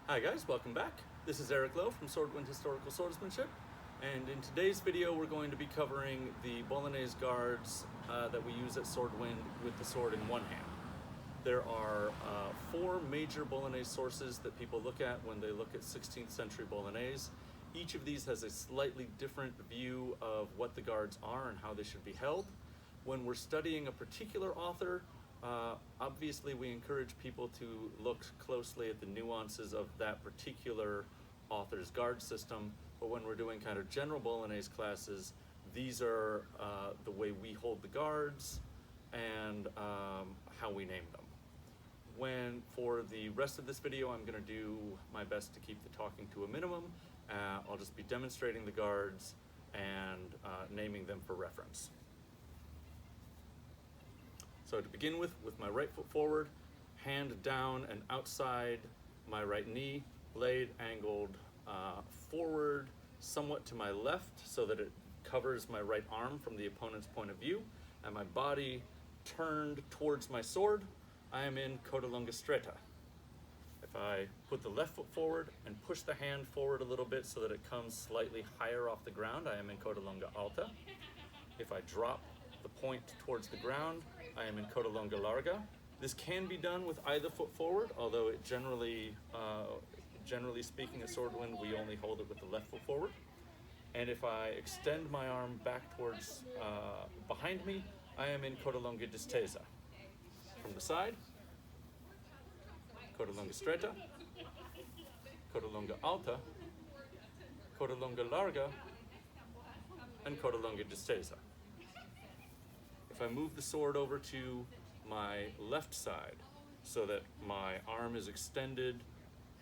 Hi guys, welcome back. This is Eric Lowe from Swordwind Historical Swordsmanship, and in today's video we're going to be covering the Bolognese guards that we use at Swordwind with the sword in one hand. There are four major Bolognese sources that people look at when they look at 16th century Bolognese. Each of these has a slightly different view of what the guards are and how they should be held. When we're studying a particular author, obviously we encourage people to look closely at the nuances of that particular author's guard system, but when we're doing kind of general Bolognese classes, these are the way we hold the guards and how we name them. For the rest of this video, I'm going to do my best to keep the talking to a minimum. I'll just be demonstrating the guards and naming them for reference. So to begin with my right foot forward, hand down and outside my right knee, blade angled forward somewhat to my left so that it covers my right arm from the opponent's point of view, and my body turned towards my sword. I am in Coda Lunga Stretta. If I put the left foot forward and push the hand forward a little bit so that it comes slightly higher off the ground, I am in Coda Lunga Alta. If I drop the point towards the ground, I am in Coda Lunga Larga. This can be done with either foot forward, although it generally speaking at Swordwind, we only hold it with the left foot forward. And if I extend my arm back towards behind me, I am in Coda Lunga Distesa. From the side, Coda Lunga Stretta, Coda Lunga Alta, Coda Lunga Larga, and Coda Lunga Distesa. If I move the sword over to my left side so that my arm is extended,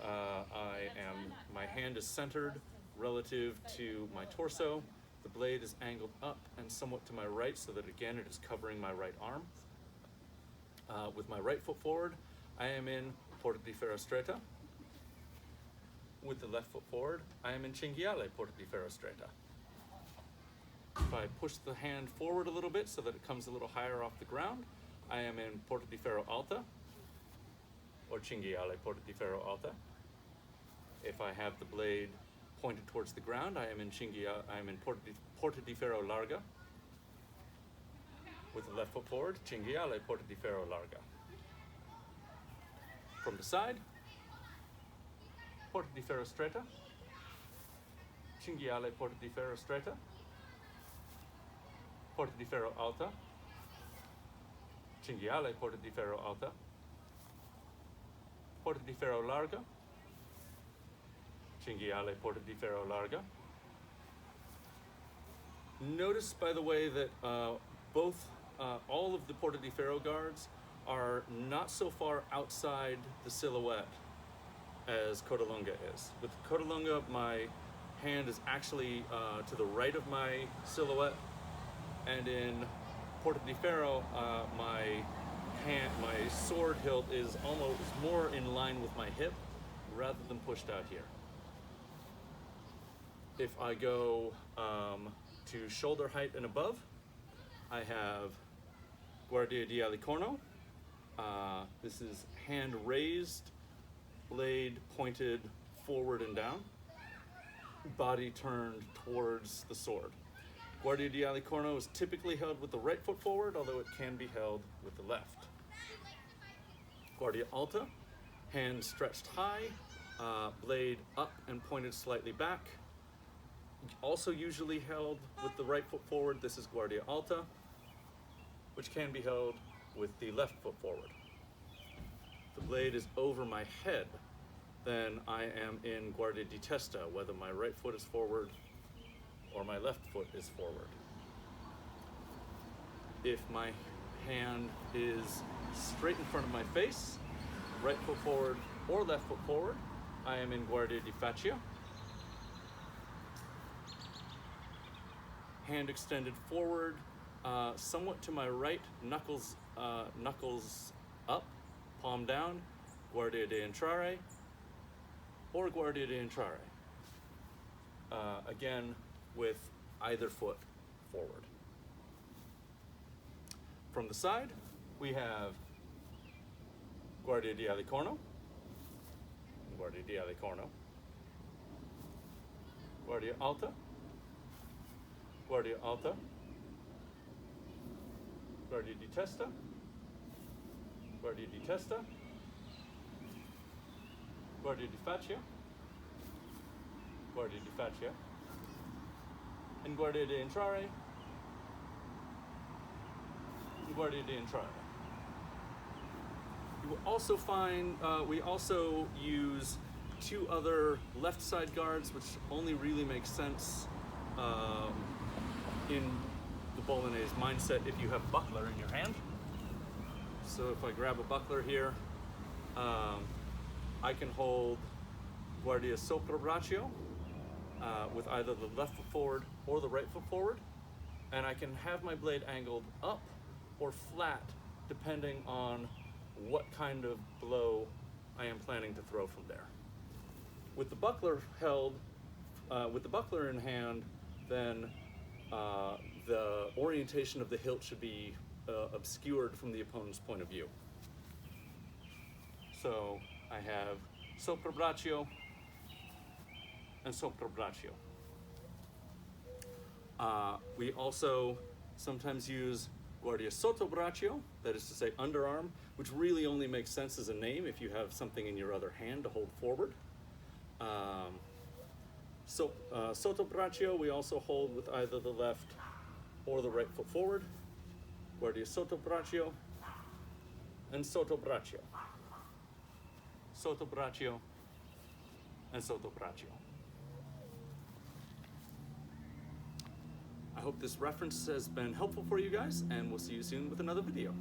my hand is centered relative to my torso, the blade is angled up and somewhat to my right so that again it is covering my right arm. With my right foot forward, I am in Porta di ferro Stretta. With the left foot forward, I am in Cinghiale Porta di ferro Stretta. If I push the hand forward a little bit so that it comes a little higher off the ground, I am in Porta di ferro Alta, or Cinghiale Porta di ferro Alta. If I have the blade pointed towards the ground, I am in Porta di ferro Larga. With the left foot forward, Cinghiale Porta di ferro Larga. From the side, Porta di ferro Stretta, Cinghiale Porta di ferro Stretta, Porta di ferro Alta, Cinghiale Porta di ferro Alta, Porta di ferro Larga, Cinghiale Porta di ferro Larga. Notice, by the way, that all of the Porta di ferro guards are not so far outside the silhouette as Coda Lunga is. With Coda Lunga, my hand is actually to the right of my silhouette, and in Porta di ferro, my sword hilt is almost more in line with my hip rather than pushed out here. If I go to shoulder height and above, I have Guardia di Alicorno. This is hand raised, blade pointed forward and down, body turned towards the sword. Guardia di Alicorno is typically held with the right foot forward, although it can be held with the left. Guardia Alta, hand stretched high, blade up and pointed slightly back. Also usually held with the right foot forward, this is Guardia Alta, which can be held with the left foot forward. If the blade is over my head, then I am in Guardia di Testa, whether my right foot is forward or my left foot is forward. If my hand is straight in front of my face, right foot forward or left foot forward, I am in Guardia di Faccia. Hand extended forward, somewhat to my right, knuckles up, palm down, Guardia di Entrare or Guardia di Entrare. Again, with either foot forward. From the side, we have Guardia di Alicorno, Guardia di Alicorno, Guardia Alta, Guardia Alta, Guardia di Testa, Guardia di Testa, Guardia di Faccia, Guardia di Faccia, and Guardia di Entrare, and Guardia di Entrare. You will also find, we also use two other left side guards, which only really make sense in the Bolognese mindset if you have a buckler in your hand. So if I grab a buckler here, I can hold Guardia sopra braccio with either the left foot forward or the right foot forward, and I can have my blade angled up or flat depending on what kind of blow I am planning to throw from there. With the buckler held, with the buckler in hand, then the orientation of the hilt should be obscured from the opponent's point of view. So I have sopra braccio and sopra braccio. We also sometimes use Guardia sotto braccio, that is to say underarm, which really only makes sense as a name if you have something in your other hand to hold forward. Sotto braccio we also hold with either the left or the right foot forward. Guardia sotto braccio and sotto braccio. Sotto braccio and sotto braccio. I hope this reference has been helpful for you guys, and we'll see you soon with another video.